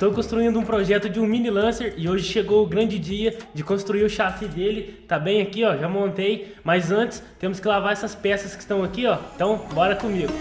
Estou construindo um projeto de um mini Lancer e hoje chegou o grande dia de construir o chassi dele. Tá bem aqui, ó, já montei, mas antes temos que lavar essas peças que estão aqui, ó. Então, bora comigo.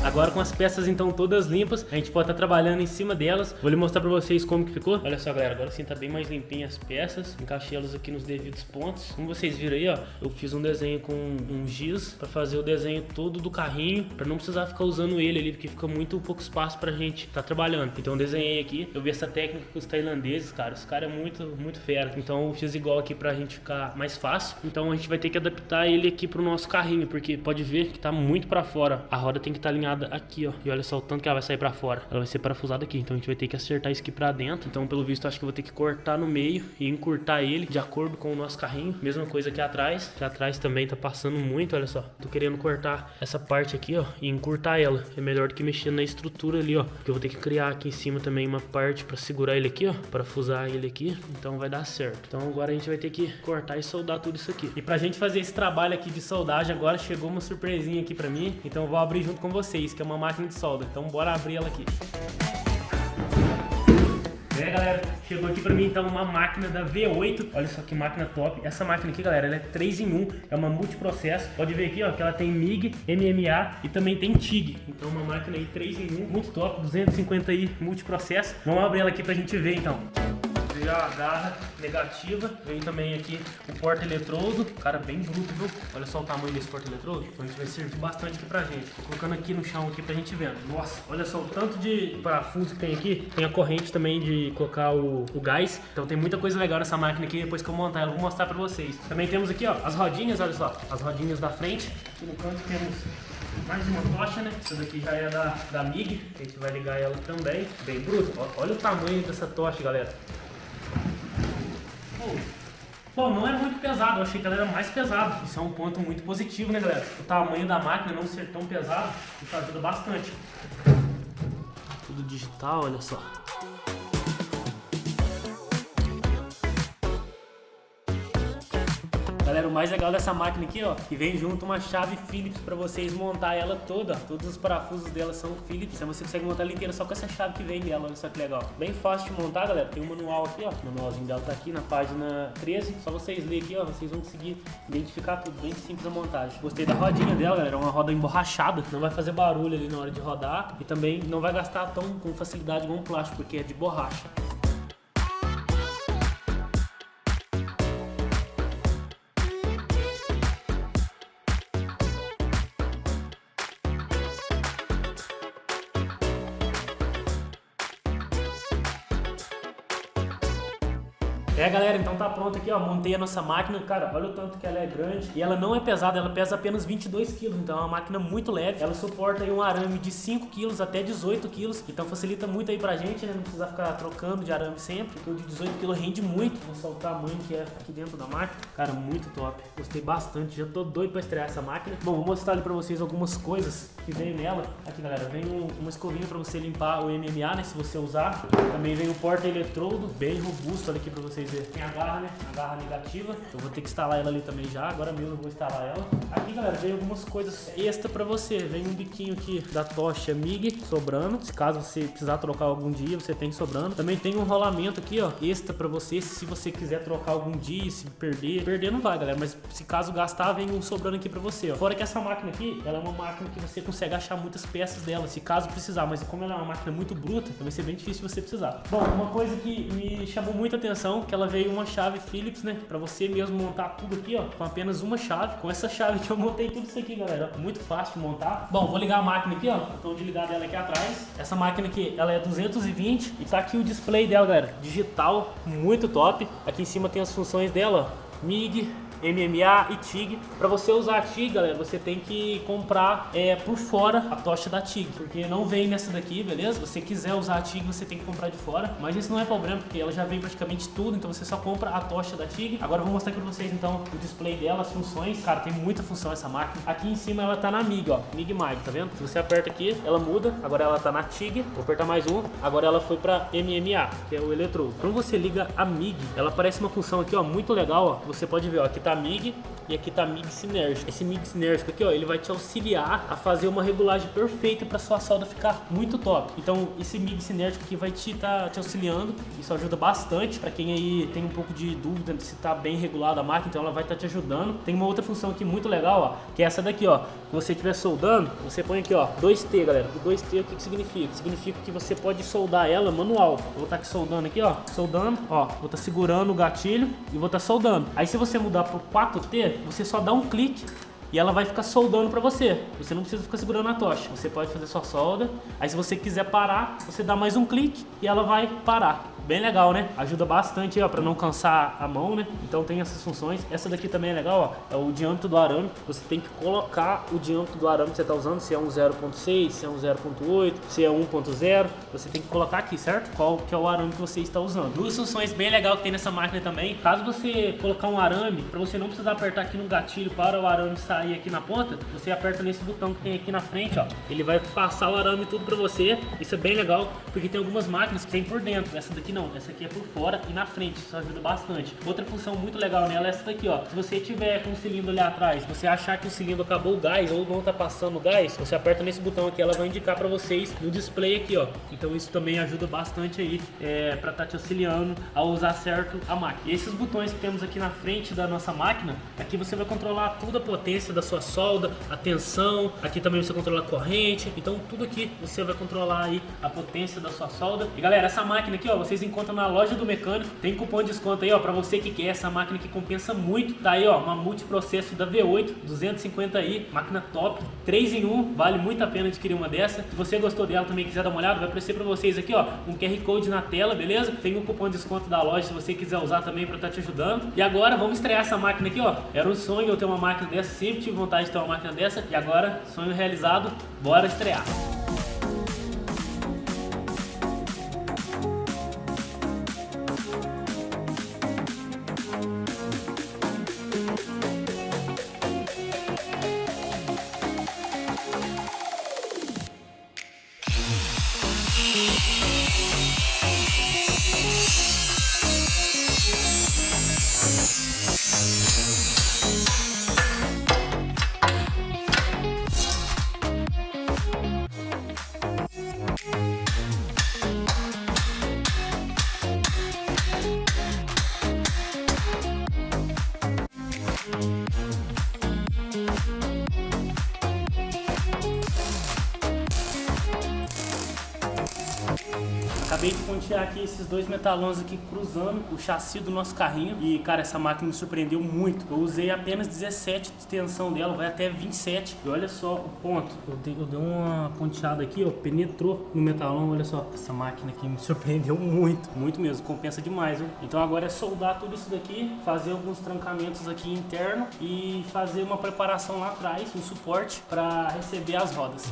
Agora com as peças então todas limpas, a gente pode estar trabalhando em cima delas. Vou lhe mostrar pra vocês como que ficou. Olha só, galera, agora sim tá bem mais limpinha as peças. Encaixei elas aqui nos devidos pontos. Como vocês viram aí, ó, eu fiz um desenho com um giz pra fazer o desenho todo do carrinho, pra não precisar ficar usando ele ali, porque fica muito pouco espaço pra gente tá trabalhando. Então eu desenhei aqui, eu vi essa técnica com os tailandeses, cara. Os caras é muito fera. Então eu fiz igual aqui pra gente ficar mais fácil. Então a gente vai ter que adaptar ele aqui pro nosso carrinho, porque pode ver que tá muito pra fora. A roda tem que estar alinhada aqui, ó, e olha só o tanto que ela vai sair pra fora. Ela vai ser parafusada aqui, então a gente vai ter que acertar isso aqui pra dentro. Então pelo visto acho que eu vou ter que cortar no meio e encurtar ele de acordo com o nosso carrinho. Mesma coisa aqui atrás, que atrás também tá passando muito, olha só. Tô querendo cortar essa parte aqui, ó, e encurtar ela. É melhor do que mexer na estrutura ali, ó, porque eu vou ter que criar aqui em cima também uma parte pra segurar ele aqui, ó, parafusar ele aqui, então vai dar certo. Então agora a gente vai ter que cortar e soldar tudo isso aqui. E pra gente fazer esse trabalho aqui de soldagem, agora chegou uma surpresinha aqui pra mim, então eu vou abrir junto com vocês, que é uma máquina de solda. Então bora abrir ela aqui. Galera, chegou aqui pra mim então uma máquina da V8. Olha só que máquina top. Essa máquina aqui, galera, ela é 3 em 1, é uma multiprocesso. Pode ver aqui, ó, que ela tem MIG, MMA e também tem TIG. Então uma máquina aí 3 em 1, muito top, 250 aí multiprocesso. Vamos abrir ela aqui pra gente ver então. Veio a garra negativa, veio também aqui o porta-eletrodo, cara, bem bruto, viu? Olha só o tamanho desse porta-eletrodo, então a gente vai servir bastante aqui pra gente. Tô colocando aqui no chão aqui pra gente ver. Nossa, olha só o tanto de parafuso que tem aqui. Tem a corrente também de colocar o gás, então tem muita coisa legal nessa máquina aqui. Depois que eu montar ela, eu vou mostrar pra vocês. Também temos aqui, ó, as rodinhas, olha só, as rodinhas da frente. Aqui no canto temos mais uma tocha, né? Essa daqui já é da MIG, a gente vai ligar ela também. Bem bruto, olha o tamanho dessa tocha, galera. Bom, não é muito pesado, eu achei que ela era mais pesada. Isso é um ponto muito positivo, né, galera? O tamanho da máquina não ser tão pesado, isso ajuda bastante. Tudo digital, olha só. Galera, o mais legal dessa máquina aqui, ó, que vem junto uma chave Phillips pra vocês montar ela toda. Todos os parafusos dela são Phillips, então você consegue montar ela inteira só com essa chave que vem dela. Olha só que legal. Bem fácil de montar, galera. Tem um manual aqui, ó. O manualzinho dela tá aqui na página 13. Só vocês lerem aqui, ó, vocês vão conseguir identificar tudo. Bem simples a montagem. Gostei da rodinha dela, galera. É uma roda emborrachada. Não vai fazer barulho ali na hora de rodar. E também não vai gastar tão com facilidade igual um plástico, porque é de borracha. Galera, então tá pronto aqui, ó, montei a nossa máquina, cara, olha o tanto que ela é grande e ela não é pesada, ela pesa apenas 22 kg, então é uma máquina muito leve, ela suporta aí um arame de 5 kg até 18 kg, então facilita muito aí pra gente, né, não precisa ficar trocando de arame sempre, porque o de 18 kg rende muito, olha só o tamanho que é aqui dentro da máquina, cara, muito top, gostei bastante, já tô doido pra estrear essa máquina. Bom, vou mostrar ali pra vocês algumas coisas que veio nela, aqui galera, vem uma escovinha pra você limpar o MMA, né, se você usar, também vem o porta-eletrodo, bem robusto, olha aqui pra vocês verem. Tem a garra, né? A garra negativa. Eu vou ter que instalar ela ali também já. Agora mesmo eu vou instalar ela. Aqui, galera, vem algumas coisas extra pra você. Vem um biquinho aqui da tocha MIG sobrando. Se caso você precisar trocar algum dia, você tem sobrando. Também tem um rolamento aqui, ó, extra pra você. Se você quiser trocar algum dia, se perder. Perder não vai, galera. Mas se caso gastar, vem um sobrando aqui pra você, ó. Fora que essa máquina aqui, ela é uma máquina que você consegue achar muitas peças dela, se caso precisar. Mas como ela é uma máquina muito bruta, vai ser bem difícil você precisar. Bom, uma coisa que me chamou muita atenção, que ela veio uma chave Phillips, né? Pra você mesmo montar tudo aqui, ó, com apenas uma chave. Com essa chave que eu montei tudo isso aqui, galera. Muito fácil de montar. Bom, vou ligar a máquina aqui, ó. O botão de ligar dela aqui atrás. Essa máquina aqui, ela é 220 e tá aqui o display dela, galera. Digital, muito top. Aqui em cima tem as funções dela, ó. MIG, MMA e TIG. Para você usar a TIG, galera, você tem que comprar por fora a tocha da TIG, porque não vem nessa daqui, beleza? Se você quiser usar a TIG, você tem que comprar de fora, mas isso não é problema, porque ela já vem praticamente tudo, então você só compra a tocha da TIG. Agora eu vou mostrar aqui pra vocês então o display dela, as funções. Cara, tem muita função essa máquina. Aqui em cima ela tá na MIG, ó, MIG Mag, tá vendo? Se você aperta aqui, ela muda, agora ela tá na TIG. Vou apertar mais um, agora ela foi pra MMA, que é o eletrodo. Quando você liga a MIG, ela aparece uma função aqui, ó, muito legal, ó. Você pode ver, ó, aqui tá a MIG e aqui tá a MIG sinérgica. Esse MIG sinérgico aqui, ó, ele vai te auxiliar a fazer uma regulagem perfeita para sua solda ficar muito top. Então, esse MIG sinérgico aqui vai te auxiliando. Isso ajuda bastante para quem aí tem um pouco de dúvida se tá bem regulada a máquina, então ela vai estar te ajudando. Tem uma outra função aqui muito legal, ó, que é essa daqui, ó. Se você estiver soldando, você põe aqui, ó, 2T, galera. O 2T, o que significa? Significa que você pode soldar ela manual. Eu vou estar aqui soldando aqui, ó, soldando, ó, vou estar segurando o gatilho e vou estar soldando. Aí se você mudar pro 4T, você só dá um clique e ela vai ficar soldando pra você. Você não precisa ficar segurando a tocha. Você pode fazer sua solda. Aí se você quiser parar, você dá mais um clique e ela vai parar. Bem legal, né? Ajuda bastante, ó, pra não cansar a mão, né? Então tem essas funções. Essa daqui também é legal, ó. É o diâmetro do arame. Você tem que colocar o diâmetro do arame que você tá usando. Se é um 0.6, se é um 0.8, se é 1.0. Você tem que colocar aqui, certo? Qual que é o arame que você está usando. Duas funções bem legais que tem nessa máquina também. Caso você colocar um arame, pra você não precisar apertar aqui no gatilho para o arame sair aqui na ponta, você aperta nesse botão que tem aqui na frente, ó. Ele vai passar o arame tudo pra você. Isso é bem legal, porque tem algumas máquinas que tem por dentro. Essa daqui não, essa aqui é por fora e na frente, isso ajuda bastante. Outra função muito legal nela é essa daqui, ó. Se você tiver com o cilindro ali atrás, você achar que o cilindro acabou o gás ou não tá passando o gás, você aperta nesse botão aqui, ela vai indicar pra vocês no display aqui, ó. Então isso também ajuda bastante aí, pra tá te auxiliando a usar certo a máquina. E esses botões que temos aqui na frente da nossa máquina, aqui você vai controlar toda a potência da sua solda, a tensão, aqui também você controla a corrente, então tudo aqui você vai controlar aí a potência da sua solda. E galera, essa máquina aqui, ó, vocês encontram na loja do mecânico, tem cupom de desconto aí, ó, pra você que quer essa máquina que compensa muito. Tá aí, ó, uma multiprocesso da V8 250i, máquina top, 3 em 1, vale muito a pena adquirir uma dessa. Se você gostou dela também quiser dar uma olhada, vai aparecer pra vocês aqui, ó, um QR Code na tela, beleza? Tem um cupom de desconto da loja se você quiser usar também pra estar te ajudando. E agora vamos estrear essa máquina aqui, ó. Era um sonho eu ter uma máquina dessa, sempre tive vontade de ter uma máquina dessa e agora sonho realizado, bora estrear. Acabei de pontear aqui esses dois metalões aqui cruzando o chassi do nosso carrinho. E cara, essa máquina me surpreendeu muito. Eu usei apenas 17 de tensão dela, vai até 27. E olha só o ponto. Eu dei uma ponteada aqui, ó, penetrou no metalão. Olha só, essa máquina aqui me surpreendeu muito. Muito mesmo, compensa demais, viu? Então agora é soldar tudo isso daqui, fazer alguns trancamentos aqui interno e fazer uma preparação lá atrás, um suporte para receber as rodas.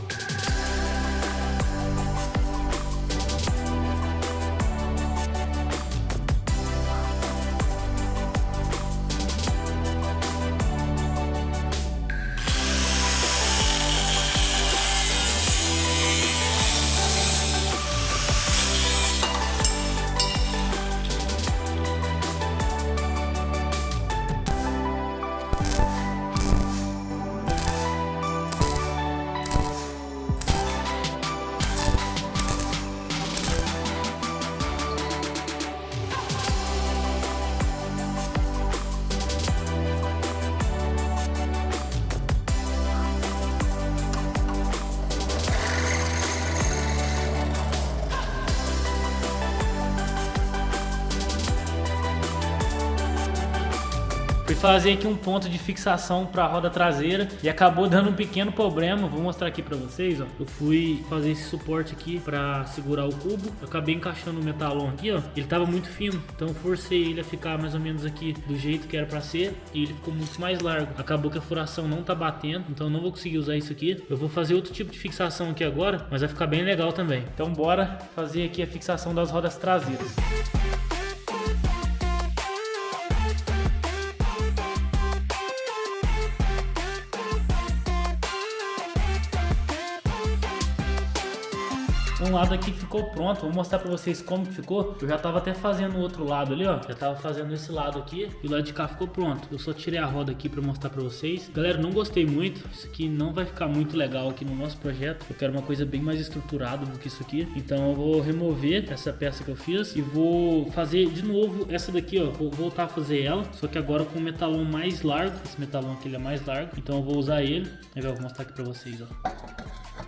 fazer aqui um ponto de fixação para a roda traseira e acabou dando um pequeno problema. Vou mostrar aqui para vocês, ó. Eu fui fazer esse suporte aqui para segurar o cubo. Eu acabei encaixando o metalon aqui, ó. Ele tava muito fino, então eu forcei ele a ficar mais ou menos aqui do jeito que era para ser e ele ficou muito mais largo. Acabou que a furação não tá batendo, então eu não vou conseguir usar isso aqui. Eu vou fazer outro tipo de fixação aqui agora, mas vai ficar bem legal também. Então bora fazer aqui a fixação das rodas traseiras. Um lado aqui ficou pronto, vou mostrar pra vocês como que ficou. Eu já tava até fazendo o outro lado ali, ó. Já tava fazendo esse lado aqui e o lado de cá ficou pronto. Eu só tirei a roda aqui pra mostrar pra vocês. Galera, não gostei muito. Isso aqui não vai ficar muito legal aqui no nosso projeto. Eu quero uma coisa bem mais estruturada do que isso aqui. Então eu vou remover essa peça que eu fiz e vou fazer de novo essa daqui, ó. Vou voltar a fazer ela, só que agora com um metalon mais largo. Esse metalon aqui ele é mais largo, então eu vou usar ele. Eu vou mostrar aqui pra vocês, ó.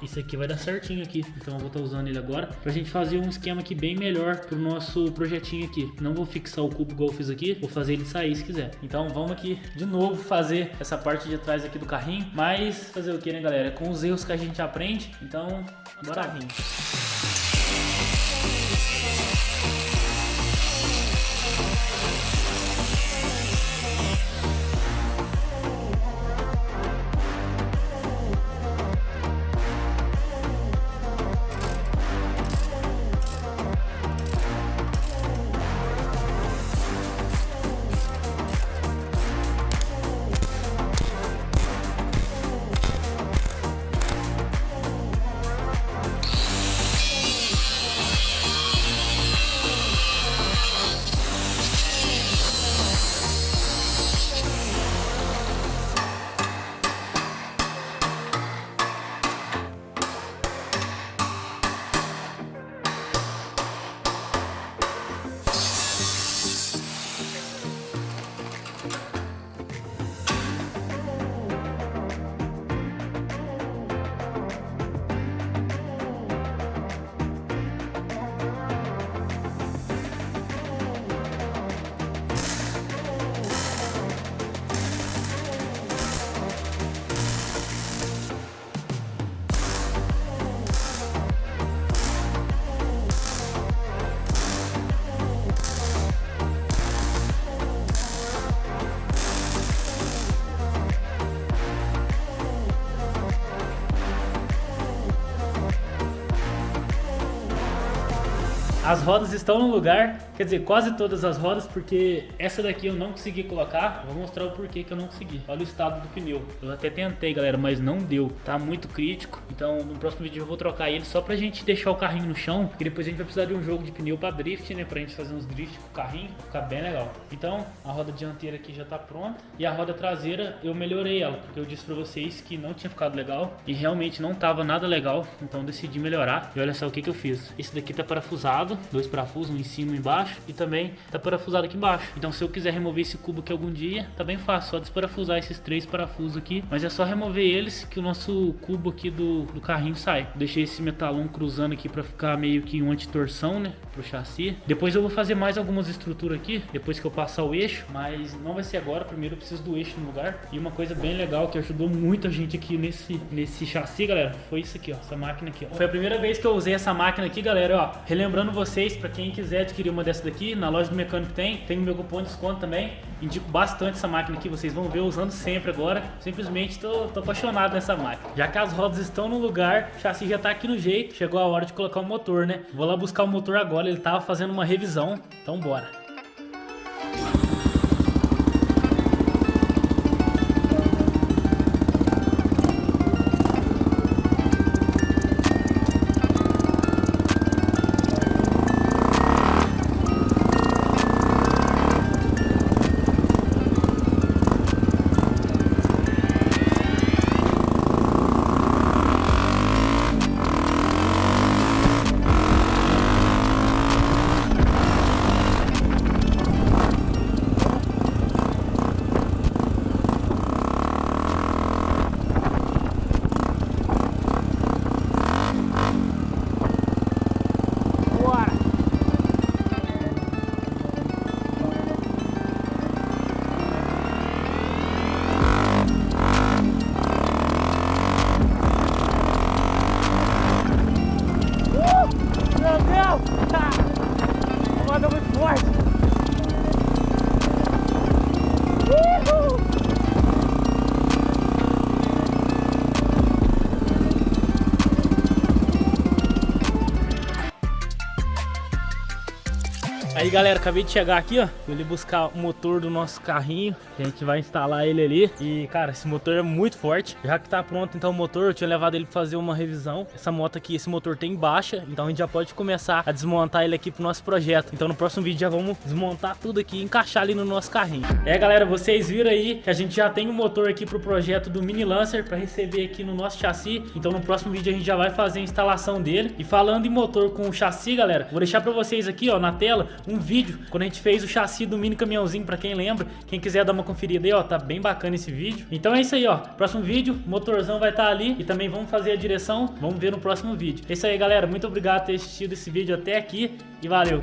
Isso aqui vai dar certinho aqui, então eu vou estar usando ele agora pra gente fazer um esquema aqui bem melhor pro nosso projetinho aqui. Não vou fixar o cubo igual eu fiz aqui, vou fazer ele sair se quiser. Então vamos aqui de novo fazer essa parte de trás aqui do carrinho, mas fazer o que, né, galera? Com os erros que a gente aprende, então bora vir. As rodas estão no lugar, quer dizer, quase todas as rodas, porque essa daqui eu não consegui colocar. Vou mostrar o porquê que eu não consegui. Olha o estado do pneu. Eu até tentei, galera, mas não deu. Tá muito crítico. Então no próximo vídeo eu vou trocar ele só pra gente deixar o carrinho no chão, porque depois a gente vai precisar de um jogo de pneu pra drift, né? Pra gente fazer uns drift com o carrinho, ficar bem legal. Então a roda dianteira aqui já tá pronta. E a roda traseira eu melhorei ela, porque eu disse pra vocês que não tinha ficado legal. E realmente não tava nada legal, então eu decidi melhorar. E olha só o que eu fiz. Esse daqui tá parafusado, 2 parafusos, um em cima e um embaixo, e também tá parafusado aqui embaixo. Então se eu quiser remover esse cubo aqui algum dia, tá bem fácil, só desparafusar esses 3 parafusos aqui, mas é só remover eles que o nosso cubo aqui do carrinho sai. Deixei esse metalon cruzando aqui pra ficar meio que um anti-torção, né, pro chassi. Depois eu vou fazer mais algumas estruturas aqui, depois que eu passar o eixo, mas não vai ser agora. Primeiro eu preciso do eixo no lugar. E uma coisa bem legal que ajudou muito a gente aqui nesse chassi, galera, foi isso aqui, ó, essa máquina aqui, ó. Foi a primeira vez que eu usei essa máquina aqui, galera, ó. Relembrando vocês, pra quem quiser adquirir uma dessa daqui, na loja do mecânico tem o meu cupom de desconto também. Indico bastante essa máquina aqui, vocês vão ver usando sempre agora. Simplesmente tô apaixonado nessa máquina. Já que as rodas estão no lugar, o chassi já tá aqui no jeito, chegou a hora de colocar o motor, né? Vou lá buscar o motor agora, ele tava fazendo uma revisão, então bora. Aí galera, acabei de chegar aqui, ó. Fui ali buscar o motor do nosso carrinho. A gente vai instalar ele ali. E cara, esse motor é muito forte. Já que tá pronto então o motor, eu tinha levado ele pra fazer uma revisão. Essa moto aqui, esse motor tem baixa, então a gente já pode começar a desmontar ele aqui pro nosso projeto. Então no próximo vídeo já vamos desmontar tudo aqui e encaixar ali no nosso carrinho. Galera, vocês viram aí que a gente já tem um motor aqui pro projeto do Mini Lancer pra receber aqui no nosso chassi. Então no próximo vídeo a gente já vai fazer a instalação dele. E falando em motor com chassi, galera, vou deixar pra vocês aqui, ó, na tela, um vídeo quando a gente fez o chassi do mini caminhãozinho, pra quem lembra. Quem quiser dar uma conferida aí, ó, tá bem bacana esse vídeo. Então é isso aí, ó, próximo vídeo, o motorzão vai estar ali e também vamos fazer a direção, vamos ver no próximo vídeo. É isso aí, galera, muito obrigado por ter assistido esse vídeo até aqui e valeu!